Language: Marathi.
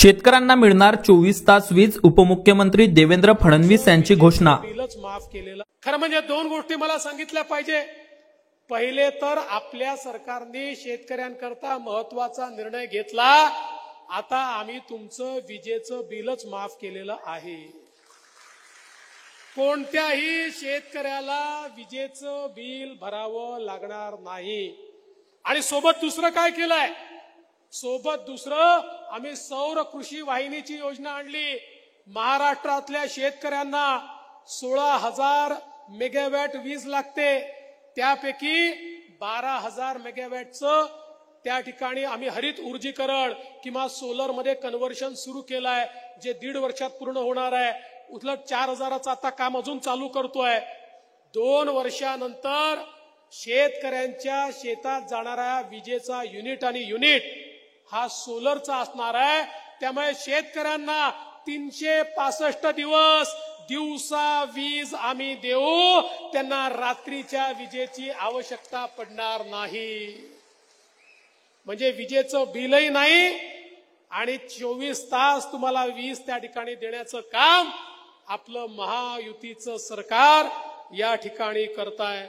शेतकऱ्यांना मिळणार 24 तास वीज, उपमुख्यमंत्री देवेंद्र फडणवीस यांची घोषणा। बिलच माफ केलेलं खरं म्हणजे दोन गोष्टी मला सांगितल्या पाहिजे। पहिले तर आपल्या सरकारने शेतकऱ्यांकरता महत्त्वाचा निर्णय घेतला। आता आम्ही तुमचं विजेचं बिलच माफ केलेलं आहे। कोणत्याही शेतकऱ्याला विजेचं बिल भरावं लागणार नाही। आणि सोबत दुसरं काय केलंय? आम्ही सौर कृषी वाहिनीची योजना आणली। महाराष्ट्रातल्या शेतकऱ्यांना 16,000 मेगावॅट वीज लागते, त्यापैकी 12,000 मेगावॅटचं त्या ठिकाणी आम्ही हरित ऊर्जीकरण किंवा सोलर मध्ये कन्व्हर्शन सुरू केलंय, जे 1.5 वर्षात पूर्ण होणार आहे। उलट 4,000चं आता काम अजून चालू करतोय। 2 वर्षानंतर शेतकऱ्यांच्या शेतात जाणारा विजेचा युनिट हा सोलरचा असणार आहे। त्यामुळे शेतकऱ्यांना 365 दिवस दिवसा वीज आम्ही देऊ, त्यांना रात्रीच्या विजेची आवश्यकता पडणार नाही। म्हणजे विजेचं बिलही नाही आणि 24 तास तुम्हाला वीज त्या ठिकाणी देण्याचं काम आपलं महायुतीचं सरकार या ठिकाणी करताय।